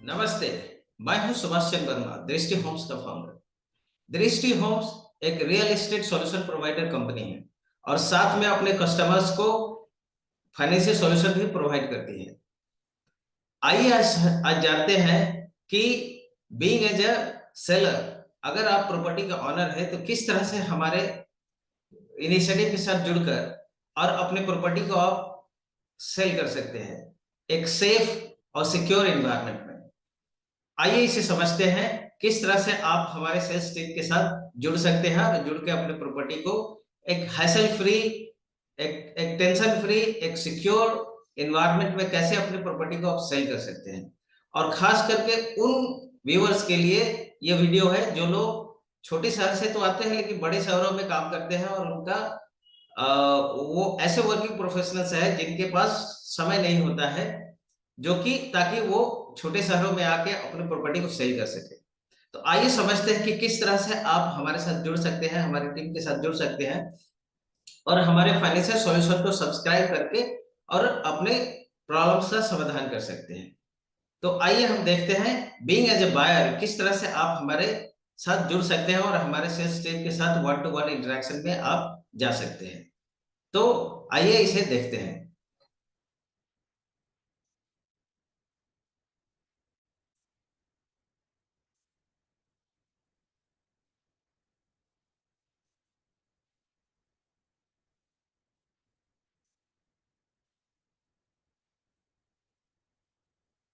नमस्ते। मैं हूं सुभाष चंद्र वर्मा, दृष्टि होम्स का फाउंडर। दृष्टि होम्स एक real estate solution provider company है और साथ में अपने कस्टमर्स को फाइनेंशियल सॉल्यूशन भी प्रोवाइड करती है। आइए आज जानते हैं कि बीइंग एज अ सेलर, अगर आप प्रॉपर्टी का ऑनर है तो किस तरह से हमारे इनिशिएटिव के साथ जुड़कर और अपने प्रॉपर्टी को आप सेल कर सकते हैं एक सेफ और सिक्योर एनवायरनमेंट में। आइए इसे समझते हैं किस तरह से आप हमारे सेल्स टीम के साथ जुड़ सकते हैं और जुड़ के अपने प्रॉपर्टी को एक हैसल फ्री, एक टेंशन फ्री, एक सिक्योर एनवायरनमेंट में कैसे अपने प्रॉपर्टी को आप सेल कर सकते हैं। और खास करके उन व्यूअर्स के लिए ये वीडियो है जो लोग छोटे शहर से तो आते हैं लेकिन बड़े शहरों में काम करते हैं और उनका वो ऐसे वर्किंग प्रोफेशनल्स है जिनके पास समय नहीं होता है, जो कि ताकि वो छोटे शहरों में आके अपनी प्रॉपर्टी को सेल कर सके। तो आइए समझते हैं कि किस तरह से आप हमारे साथ जुड़ सकते हैं, हमारी टीम के साथ जुड़ सकते हैं और हमारे फाइनेंशियल सॉल्यूशन को सब्सक्राइब करके और अपने प्रॉब्लम्स का समाधान कर सकते हैं। तो आइए हम देखते हैं बीइंग एज ए बायर किस तरह से आप हमारे साथ जुड़ सकते हैं और हमारे सेल्स टीम के साथ वन टू वन इंटरेक्शन में आप जा सकते हैं। तो आइए इसे देखते हैं।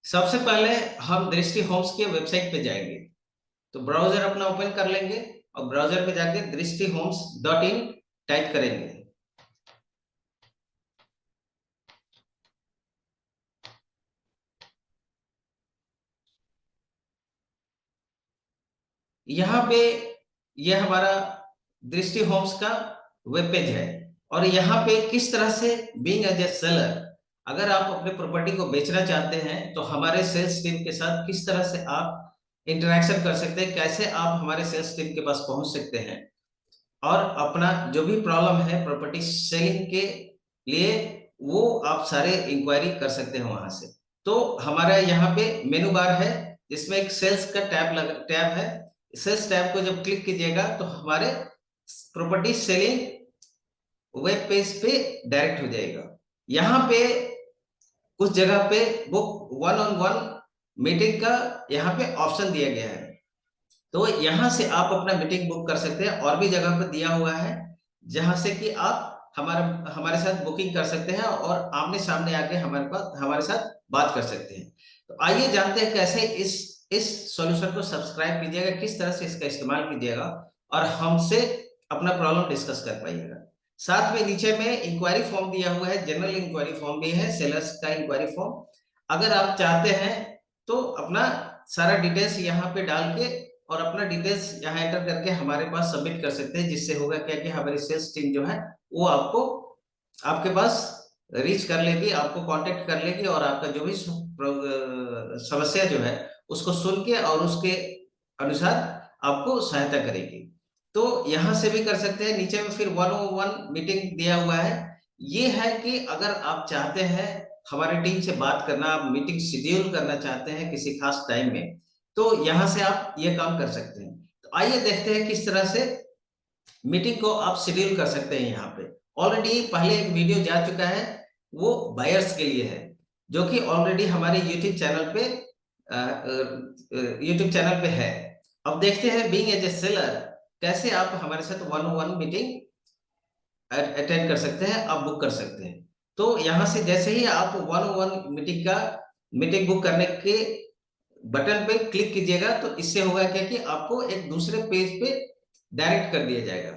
सबसे पहले हम दृष्टि होम्स के वेबसाइट पे जाएंगे। तो ब्राउजर अपना ओपन कर लेंगे और ब्राउजर पे जाके दृष्टि होम्स डॉट इन टाइप करेंगे। यहाँ पे यह हमारा दृष्टि होम्स का वेब पेज है और यहाँ पे किस तरह से बीइंग एज ए सेलर, अगर आप अपने प्रॉपर्टी को बेचना चाहते हैं तो हमारे सेल्स टीम के साथ किस तरह से आप इंटरेक्शन कर सकते हैं, कैसे आप हमारे सेल्स टीम के पास पहुंच सकते हैं और अपना जो भी प्रॉब्लम है प्रॉपर्टी सेलिंग के लिए वो आप सारे इंक्वायरी कर सकते हैं वहां से। तो हमारा यहाँ पे मेनू बार है जिसमें एक सेल्स का टैब है। सेल्स टैब को जब क्लिक कीजिएगा तो हमारे प्रॉपर्टी सेलिंग वेब पेज पे डायरेक्ट हो जाएगा। यहाँ पे कुछ जगह पे book one on one meeting का यहाँ पे ऑप्शन दिया गया है। तो यहाँ से आप अपना मीटिंग बुक कर सकते हैं और भी जगह पर दिया हुआ है जहां से कि आप हमारे साथ बुकिंग कर सकते हैं और आमने सामने आके हमारे साथ बात कर सकते हैं। तो आइए जानते हैं कैसे इस सॉल्यूशन को सब्सक्राइब कीजिएगा, किस तरह से इसका इस्तेमाल कीजिएगा और हमसे अपना प्रॉब्लम डिस्कस कर पाइएगा। साथ में नीचे में इंक्वायरी फॉर्म दिया हुआ है, जनरल इंक्वायरी फॉर्म भी है, सेलर्स का इंक्वायरी फॉर्म। अगर आप चाहते हैं तो अपना सारा डिटेल्स यहाँ पे डाल के और अपना डिटेल्स यहाँ एंटर करके हमारे पास सबमिट कर सकते हैं, जिससे होगा क्या कि हमारी सेल्स टीम जो है वो आपको आपके पास रीच कर लेगी, आपको कांटेक्ट कर लेगी और आपका जो भी समस्या जो है उसको सुन के और उसके अनुसार आपको सहायता करेगी। तो यहाँ से भी कर सकते हैं। नीचे में फिर वन ऑन वन मीटिंग दिया हुआ है। ये है कि अगर आप चाहते हैं हमारी टीम से बात करना, आप मीटिंग शेड्यूल करना चाहते हैं किसी खास टाइम में, तो यहाँ से आप ये काम कर सकते हैं। तो आइए देखते हैं किस तरह से मीटिंग को आप शेड्यूल कर सकते हैं। यहाँ पे ऑलरेडी पहले एक वीडियो जा चुका है, वो बायर्स के लिए है, जो कि ऑलरेडी हमारे यूट्यूब चैनल पे है। अब देखते हैं बीइंग एज ए सेलर कैसे आप हमारे साथ one on one meeting attend कर सकते हैं, आप बुक कर सकते हैं। तो यहाँ से जैसे ही आप one on one meeting book करने के बटन पे क्लिक कीजिएगा तो इससे होगा क्या कि आपको एक दूसरे पेज पे डायरेक्ट कर दिया जाएगा।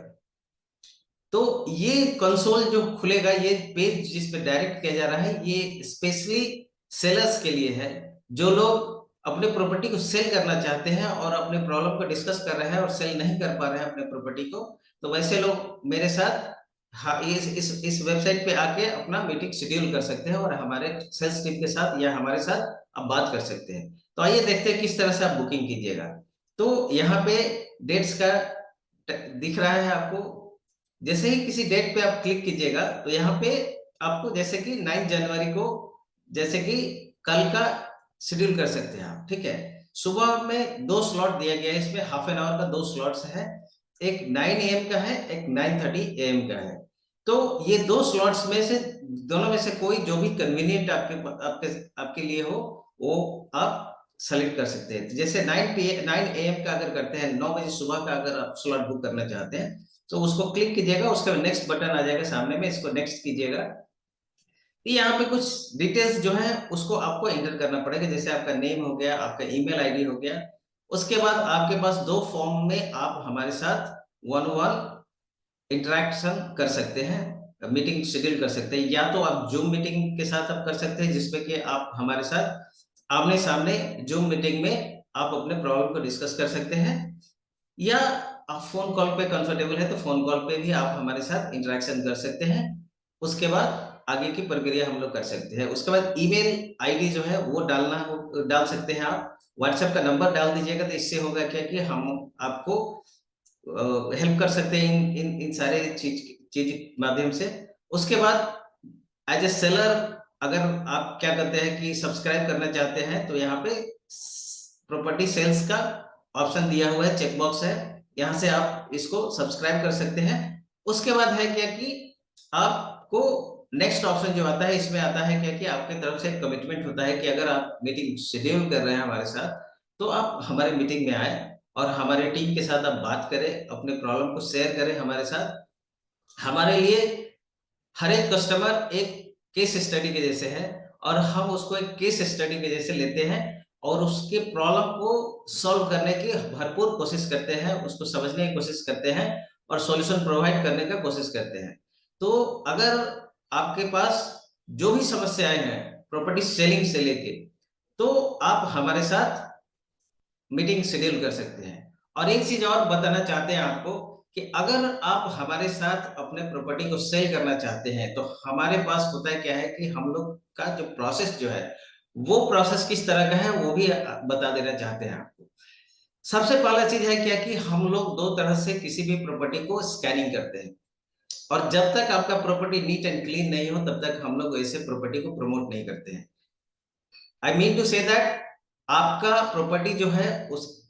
तो ये कंसोल जो खुलेगा, ये पेज जिस पे डायरेक्ट किया जा रहा है, ये स्पेशली सेलर्स के लिए है जो लोग अपने प्रॉपर्टी को सेल करना चाहते हैं और अपने प्रॉब्लम को डिस्कस कर रहे हैं और सेल नहीं कर पा रहे हैं अपने प्रॉपर्टी को। तो वैसे लोग मेरे साथ हाँ इस वेबसाइट पे आके अपना मीटिंग शेड्यूल कर सकते हैं और हमारे सेल्स टीम के साथ या हमारे साथ आप बात कर सकते हैं। तो आइए देखते हैं किस तरह से आप बुकिंग कीजिएगा। तो यहाँ पे डेट्स का दिख रहा है आपको। जैसे ही किसी डेट पे आप क्लिक कीजिएगा तो यहाँ पे आपको जैसे कि 9 जनवरी को, जैसे कि कल का शेड्यूल कर सकते हैं आप, ठीक है। सुबह में 2 स्लॉट दिया गया है, इसमें हाफ एन आवर का 2 स्लॉट्स है, एक 9 AM का है, एक 9:30 AM का है। तो ये 2 स्लॉट्स में से दोनों में से कोई जो भी कन्वीनियंट आपके आपके लिए हो वो आप सेलेक्ट कर सकते हैं। जैसे 9 AM का अगर करते हैं, 9 बजे सुबह का अगर आप स्लॉट बुक करना चाहते हैं तो उसको क्लिक कीजिएगा, उसके बाद नेक्स्ट बटन आ जाएगा सामने में, इसको नेक्स्ट कीजिएगा। यहाँ पे कुछ डिटेल्स जो है उसको आपको एंटर करना पड़ेगा, जैसे आपका नेम हो गया, आपका ईमेल आईडी हो गया। उसके बाद आपके पास 2 फॉर्म में आप हमारे साथ वन वन इंटरेक्शन कर सकते हैं, मीटिंग शेड्यूल कर सकते हैं। या तो आप जूम मीटिंग के साथ आप कर सकते हैं, जिसमें कि आप हमारे साथ आमने सामने जूम मीटिंग में आप अपने प्रॉब्लम को डिस्कस कर सकते हैं, या आप फोन कॉल पे कंफर्टेबल है तो फोन कॉल पे भी आप हमारे साथ इंटरेक्शन कर सकते हैं। उसके बाद आगे की प्रक्रिया हम लोग कर सकते हैं। उसके बाद ईमेल आईडी जो है वो डाल सकते हैं आप, व्हाट्सएप का नंबर डाल दीजिएगा, तो इससे होगा क्या कि हम आपको हेल्प कर सकते हैं इन सारे चीज माध्यम से। उसके बाद एज ए सेलर अगर आप क्या करते हैं कि सब्सक्राइब करना चाहते हैं तो यहाँ पे प्रॉपर्टी सेल्स का ऑप्शन दिया हुआ है, चेक बॉक्स है, यहाँ से आप इसको सब्सक्राइब कर सकते हैं। उसके बाद है क्या कि आपको नेक्स्ट ऑप्शन जो आता है, इसमें आता है क्या कि आपकी तरफ से कमिटमेंट होता है कि अगर आप मीटिंग शेड्यूल कर रहे हैं हमारे साथ तो आप हमारे मीटिंग में आए और हमारे टीम के साथ आप बात करें, अपने प्रॉब्लम को शेयर करें हमारे साथ। हमारे लिए हर एक कस्टमर एक केस स्टडी के जैसे है और हम उसको एक केस स्टडी के जैसे लेते हैं और उसके प्रॉब्लम को सॉल्व करने की भरपूर कोशिश करते हैं, उसको समझने की कोशिश करते हैं और सॉल्यूशन प्रोवाइड करने का कोशिश करते हैं। तो अगर आपके पास जो भी समस्याएं हैं प्रॉपर्टी सेलिंग से लेके, तो आप हमारे साथ मीटिंग शेड्यूल कर सकते हैं। और एक चीज और बताना चाहते हैं आपको कि अगर आप हमारे साथ अपने प्रॉपर्टी को सेल करना चाहते हैं तो हमारे पास होता है क्या है कि हम लोग का जो प्रोसेस जो है वो प्रोसेस किस तरह का है वो भी बता देना चाहते हैं आपको। सबसे पहला चीज है क्या कि हम लोग 2 तरह से किसी भी प्रॉपर्टी को स्कैनिंग करते हैं, और जब तक आपका प्रॉपर्टी नीट एंड क्लीन नहीं हो तब तक हम लोग ऐसे प्रॉपर्टी को प्रमोट नहीं करते हैं। I mean to say that आपका प्रॉपर्टी जो है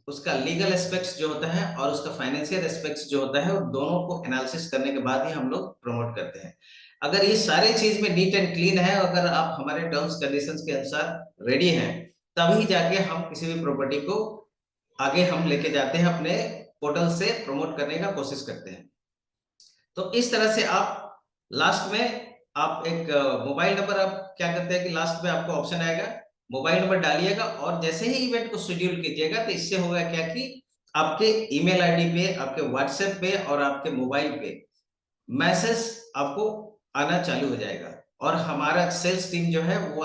उसका लीगल एस्पेक्ट्स जो होता है और उसका फाइनेंशियल एस्पेक्ट्स जो होता है, वो दोनों को एनालिसिस करने के बाद ही हम लोग प्रमोट करते हैं। अगर ये सारे चीज में नीट एंड क्लीन है, अगर आप हमारे टर्म्स कंडीशंस के अनुसार रेडी हैं, तभी जाके हम किसी भी प्रॉपर्टी को आगे हम लेके जाते हैं, अपने पोर्टल से प्रमोट करने का कोशिश करते हैं। तो इस तरह से आप लास्ट में आप एक मोबाइल नंबर आप क्या करते हैं कि लास्ट में आपको ऑप्शन आएगा, मोबाइल नंबर डालिएगा और जैसे ही इवेंट को शेड्यूल कीजिएगा तो इससे होगा क्या कि आपके ईमेल आईडी पे, आपके व्हाट्सएप पे और आपके मोबाइल पे मैसेज आपको आना चालू हो जाएगा और हमारा सेल्स टीम जो है वो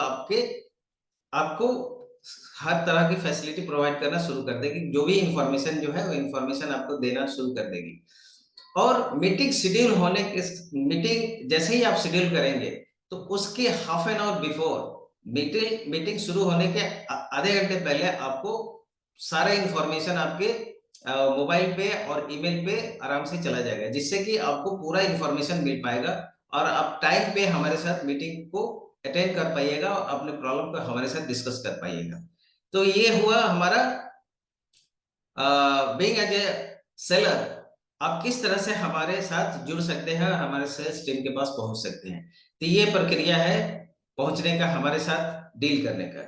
आपको हर तरह की फैसिलिटी प्रोवाइड करना शुरू कर देगी, जो भी इंफॉर्मेशन जो है वो इंफॉर्मेशन आपको देना शुरू कर देगी। और मीटिंग शेड्यूल होने के मीटिंग जैसे ही आप शेड्यूल करेंगे तो उसके half an hour before meeting शुरू होने के आधे घंटे पहले आपको सारा इंफॉर्मेशन आपके मोबाइल पे और ईमेल पे आराम से चला जाएगा, जिससे कि आपको पूरा इंफॉर्मेशन मिल पाएगा और आप टाइम पे हमारे साथ मीटिंग को अटेंड कर पाइएगा और अपने प्रॉब्लम को हमारे साथ डिस्कस कर पाइएगा। तो ये हुआ हमारा बीइंग एज ए सेलर, आप किस तरह से हमारे साथ जुड़ सकते हैं और हमारे सेल्स टीम के पास पहुंच सकते हैं। तो ये प्रक्रिया है पहुंचने का, हमारे साथ डील करने का।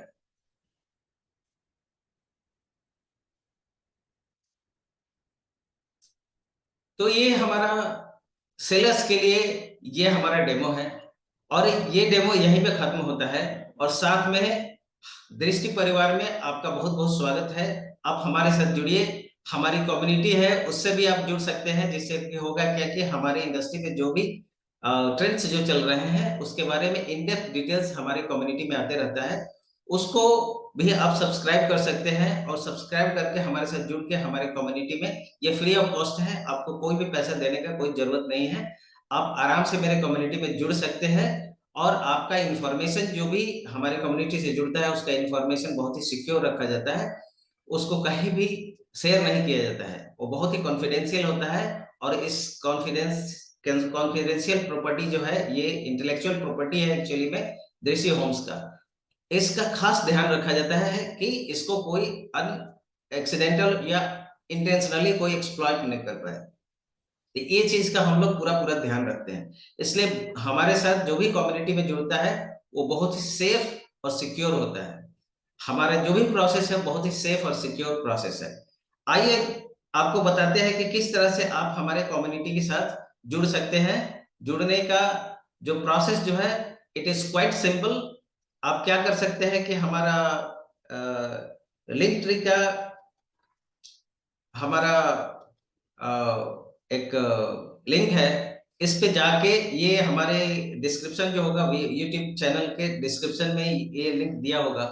तो ये हमारा सेलर्स के लिए ये हमारा डेमो है और ये डेमो यहीं पे खत्म होता है। और साथ में दृष्टि परिवार में आपका बहुत बहुत स्वागत है। आप हमारे साथ जुड़िए, हमारी कम्युनिटी है उससे भी आप जुड़ सकते हैं, जिससे कि होगा क्या कि हमारे इंडस्ट्री में जो भी ट्रेंड्स जो चल रहे हैं उसके बारे में इन डेप्थ डिटेल्स हमारे कम्युनिटी में आते रहता है, उसको भी आप सब्सक्राइब कर सकते हैं। और सब्सक्राइब करके हमारे साथ जुड़ के हमारे कम्युनिटी में, ये फ्री ऑफ कॉस्ट है, आपको कोई भी पैसा देने का कोई जरूरत नहीं है। आप आराम से मेरे कम्युनिटी में जुड़ सकते हैं और आपका इंफॉर्मेशन जो भी हमारे कम्युनिटी से जुड़ता है उसका इंफॉर्मेशन बहुत ही सिक्योर रखा जाता है, उसको कहीं भी शेयर नहीं किया जाता है, वो बहुत ही कॉन्फिडेंशियल होता है। और इस कॉन्फिडेंशियल प्रॉपर्टी जो है ये इंटेलेक्चुअल प्रॉपर्टी है एक्चुअली में दृश्य होम्स का। इसका खास ध्यान रखा जाता है कि इसको कोई एक्सीडेंटल या इंटेंशनली कोई एक्सप्लॉइट नहीं कर पाए। तो ये चीज का हम लोग पूरा पूरा ध्यान रखते हैं। इसलिए हमारे साथ जो भी कम्युनिटी में जुड़ता है वो बहुत ही सेफ और सिक्योर होता है। हमारा जो भी प्रोसेस है बहुत ही सेफ और सिक्योर प्रोसेस है। आइए आपको बताते हैं कि किस तरह से आप हमारे कम्युनिटी के साथ जुड़ सकते हैं। जुड़ने का जो प्रोसेस जो है इट इज क्वाइट सिंपल। आप क्या कर सकते हैं कि हमारा लिंक ट्री का हमारा एक लिंक है, इस पे जाके ये हमारे डिस्क्रिप्शन जो होगा यूट्यूब चैनल के डिस्क्रिप्शन में ये लिंक दिया होगा,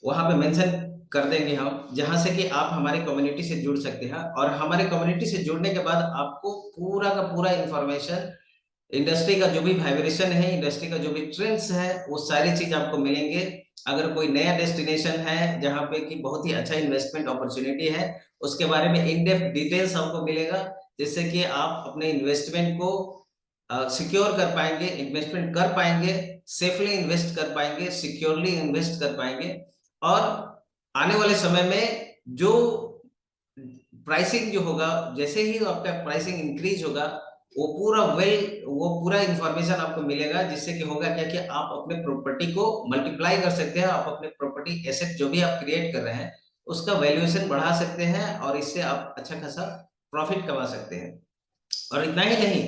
वहां पे मेंशन कर देंगे हम, जहां से कि आप हमारी कम्युनिटी से जुड़ सकते हैं। और हमारे कम्युनिटी से जुड़ने के बाद आपको पूरा का पूरा इंफॉर्मेशन, इंडस्ट्री का जो भी वाइब्रेशन है, इंडस्ट्री का जो भी ट्रेंड्स है, वो सारी चीज आपको मिलेंगे। अगर कोई नया डेस्टिनेशन है जहाँ पे कि बहुत ही अच्छा इन्वेस्टमेंट अपॉर्चुनिटी है, उसके बारे में इन डेप्थ डिटेल्स आपको मिलेगा, जिससे कि आप अपने इन्वेस्टमेंट को सिक्योर कर पाएंगे, इन्वेस्टमेंट कर पाएंगे, सेफली इन्वेस्ट कर पाएंगे, सिक्योरली इन्वेस्ट कर पाएंगे। और आने वाले समय में जो प्राइसिंग जो होगा, जैसे ही आपका प्राइसिंग इंक्रीज होगा, वो पूरा इंफॉर्मेशन आपको मिलेगा, जिससे कि होगा क्या कि आप अपने प्रॉपर्टी को मल्टीप्लाई कर सकते हैं। आप अपने प्रॉपर्टी एसेट जो भी आप क्रिएट कर रहे हैं उसका वैल्यूएशन बढ़ा सकते हैं और इससे आप अच्छा खासा प्रॉफिट कमा सकते हैं। और इतना ही नहीं,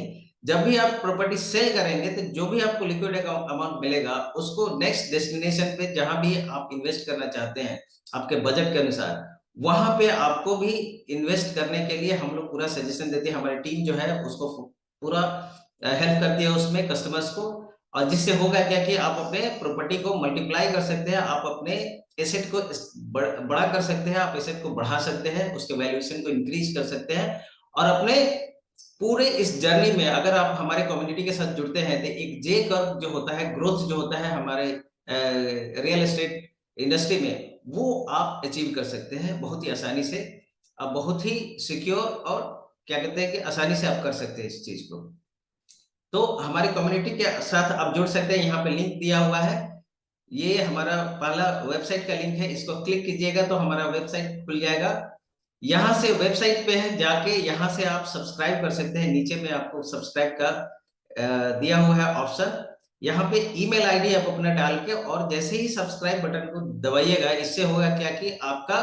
जब भी आप प्रॉपर्टी सेल करेंगे तो जो भी आपको लिक्विड अमाउंट मिलेगा उसको नेक्स्ट डेस्टिनेशन पे जहां भी आप इन्वेस्ट करना चाहते हैं आपके बजट के अनुसार, वहां पे आपको भी इन्वेस्ट करने के लिए हम लोग पूरा सजेशन देते हैं। हमारी टीम जो है उसको पूरा हेल्प करती है उसमें कस्टमर्स को। और जिससे होगा क्या कि आप अपने प्रॉपर्टी को मल्टीप्लाई कर सकते हैं, आप अपने एसेट को बड़ा कर सकते हैं, आप एसेट को बढ़ा सकते हैं, उसके वैल्यूएशन को इंक्रीज कर सकते हैं। और अपने पूरे इस जर्नी में अगर आप हमारे कम्युनिटी के साथ जुड़ते हैं तो एक जे कर्व जो होता है, ग्रोथ जो होता है हमारे रियल एस्टेट इंडस्ट्री में, वो आप अचीव कर सकते हैं बहुत ही आसानी से। आप बहुत ही सिक्योर और क्या कहते हैं कि आसानी से आप कर सकते हैं इस चीज को। तो हमारी कम्युनिटी के साथ आप जुड़ सकते हैं, यहाँ पे लिंक दिया हुआ है। ये हमारा पहला वेबसाइट का लिंक है, इसको क्लिक कीजिएगा तो हमारा वेबसाइट खुल जाएगा। यहाँ से वेबसाइट पे है, जाके यहाँ से आप सब्सक्राइब कर सकते हैं। नीचे में आपको सब्सक्राइब का दिया हुआ है ऑप्शन, यहाँ पे ईमेल आईडी आप अपना डाल के और जैसे ही सब्सक्राइब बटन को दबाइएगा, इससे होगा क्या कि आपका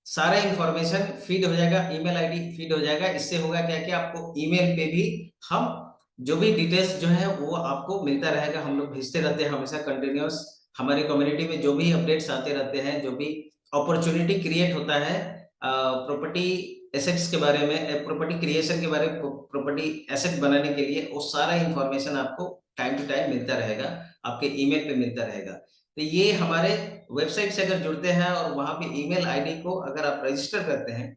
सारा इंफॉर्मेशन फीड हो जाएगा, ईमेल आईडी फीड हो जाएगा। इससे होगा क्या कि आपको ईमेल पे भी हम जो भी डिटेल्स जो है वो आपको मिलता रहेगा। हम लोग भेजते रहते हैं हमेशा कंटिन्यूअस, हमारी कम्युनिटी में जो भी अपडेट्स आते रहते हैं, जो भी अपॉर्चुनिटी क्रिएट होता है प्रॉपर्टी एसेट्स के बारे में, प्रॉपर्टी क्रिएशन के बारे में, प्रॉपर्टी एसेट बनाने के लिए, वो सारा इंफॉर्मेशन आपको टाइम टू टाइम मिलता रहेगा, आपके ईमेल पे मिलता रहेगा। तो ये हमारे वेबसाइट से अगर जुड़ते हैं और वहां पे ईमेल आईडी को अगर आप रजिस्टर करते हैं,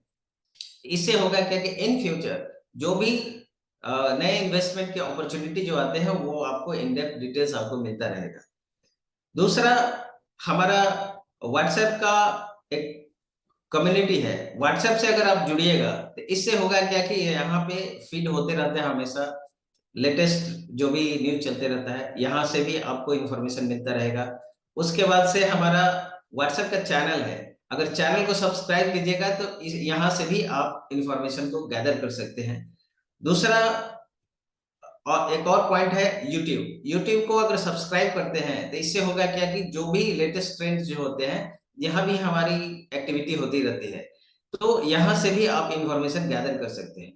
इससे होगा क्या कि इन फ्यूचर जो भी नए इन्वेस्टमेंट के अपॉर्चुनिटी जो आते हैं वो आपको इन डेप्थ डिटेल्स आपको मिलता रहेगा। दूसरा, हमारा व्हाट्सएप का एक कम्युनिटी है। व्हाट्सएप से अगर आप जुड़िएगा तो इससे होगा क्या कि यहाँ पे फीड होते रहते हैं हमेशा, लेटेस्ट जो भी न्यूज चलते रहता है, यहाँ से भी आपको इंफॉर्मेशन मिलता रहेगा। उसके बाद से हमारा व्हाट्सएप का चैनल है, अगर चैनल को सब्सक्राइब कीजिएगा तो यहाँ से भी आप इंफॉर्मेशन को गैदर कर सकते हैं। दूसरा, और एक और पॉइंट है यूट्यूब। यूट्यूब को अगर सब्सक्राइब करते हैं तो इससे होगा क्या कि जो भी लेटेस्ट ट्रेंड्स जो होते हैं, यहाँ भी हमारी एक्टिविटी होती रहती है, तो यहाँ से भी आप इंफॉर्मेशन गैदर कर सकते हैं।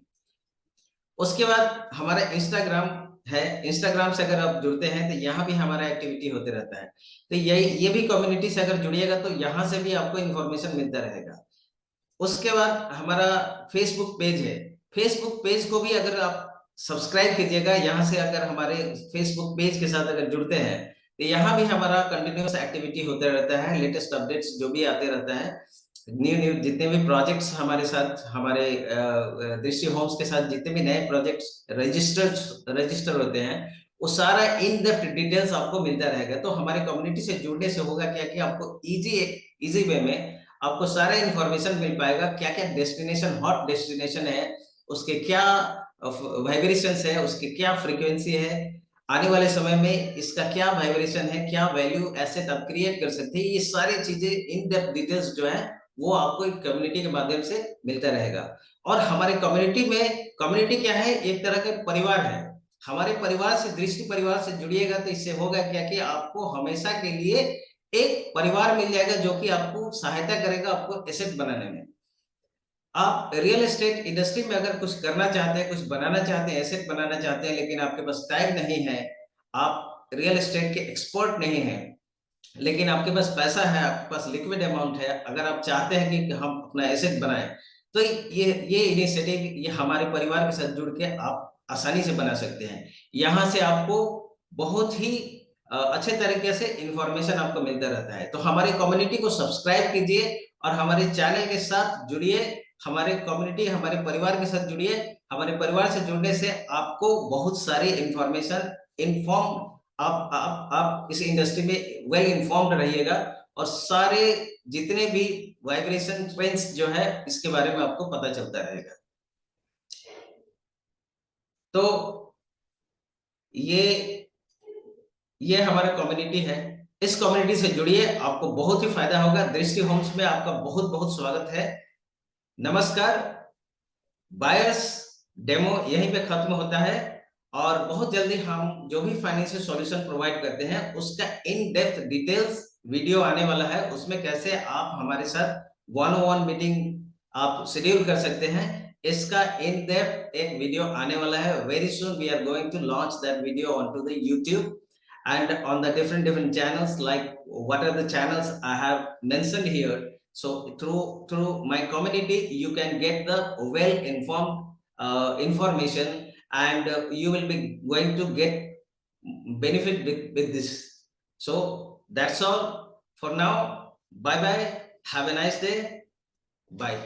उसके बाद हमारा इंस्टाग्राम है, इंस्टाग्राम से अगर आप जुड़ते हैं तो यहाँ भी हमारा एक्टिविटी होते रहता है। तो ये भी कम्युनिटी से अगर जुड़िएगा तो यहाँ से भी आपको इंफॉर्मेशन मिलता रहेगा। उसके बाद हमारा फेसबुक पेज है, फेसबुक पेज को भी अगर आप सब्सक्राइब कीजिएगा, यहाँ से अगर हमारे फेसबुक पेज के साथ अगर जुड़ते हैं तो यहाँ भी हमारा कंटिन्यूअस एक्टिविटी होता रहता है, लेटेस्ट अपडेट्स जो भी आते रहता है, न्यू न्यू जितने भी प्रोजेक्ट्स हमारे साथ, हमारे दृष्टि होम्स के साथ जितने भी नए प्रोजेक्ट्स रजिस्टर होते हैं, वो सारा इन डेप्थ डिटेल्स आपको मिलता रहेगा। तो हमारे कम्युनिटी से जुड़ने से होगा क्या कि आपको इजी वे में आपको सारा इंफॉर्मेशन मिल पाएगा, क्या क्या डेस्टिनेशन, हॉट डेस्टिनेशन है, उसके क्या वाइब्रेशंस है, उसकी क्या फ्रीक्वेंसी है, आने वाले समय में इसका क्या वाइब्रेशन है, क्या वैल्यू एसेट आप क्रिएट कर सकते हैं, ये सारी चीजें इन डेप्थ डिटेल्स जो है वो आपको एक कम्युनिटी के माध्यम से मिलता रहेगा। और हमारे कम्युनिटी में, कम्युनिटी क्या है, एक तरह का परिवार है। हमारे परिवार से, दृष्टि परिवार से जुड़िएगा तो इससे होगा क्या कि आपको हमेशा के लिए एक परिवार मिल जाएगा जो कि आपको सहायता करेगा आपको एसेट बनाने में। आप रियल एस्टेट इंडस्ट्री में अगर कुछ करना चाहते हैं, कुछ बनाना चाहते हैं, एसेट बनाना चाहते हैं, लेकिन आपके पास टाइम नहीं है, आप रियल एस्टेट के एक्सपर्ट नहीं हैं, लेकिन आपके पास पैसा है, आपके पास लिक्विड अमाउंट है, अगर आप चाहते हैं कि हम अपना एसेट बनाएं, तो ये इनिशिएटिव ये हमारे परिवार के साथ जुड़ के आप आसानी से बना सकते हैं। यहाँ से आपको बहुत ही अच्छे तरीके से इंफॉर्मेशन आपको मिलता रहता है। तो हमारी कम्युनिटी को सब्सक्राइब कीजिए और हमारे चैनल के साथ जुड़िए, हमारे कम्युनिटी, हमारे परिवार के साथ जुड़िए। हमारे परिवार से जुड़ने से आपको बहुत सारी इंफॉर्मेशन, इन्फॉर्म, आप इस इंडस्ट्री में वेल इन्फॉर्म्ड रहिएगा और सारे जितने भी वाइब्रेशन ट्रेंड्स जो है इसके बारे में आपको पता चलता रहेगा। तो ये ये हमारा कम्युनिटी है, इस कम्युनिटी से जुड़िए, आपको बहुत ही फायदा होगा। दृष्टि होम्स में आपका बहुत बहुत स्वागत है। नमस्कार। बायर्स डेमो यहीं पे खत्म होता है और बहुत जल्दी हम जो भी फाइनेंशियल सॉल्यूशन प्रोवाइड करते हैं उसका इन डेप्थ डिटेल्स वीडियो आने वाला है। उसमें कैसे आप हमारे साथ वन ऑन वन मीटिंग आप शेड्यूल कर सकते हैं, इसका इन डेप्थ एक वीडियो आने वाला है। Very soon we are going to launch that video on to the YouTube and on the different channels, like what are the channels I have mentioned here. So through my community you can get the well informed information, and you will be going to get benefit with this. So that's all for now. Bye bye, have a nice day, bye.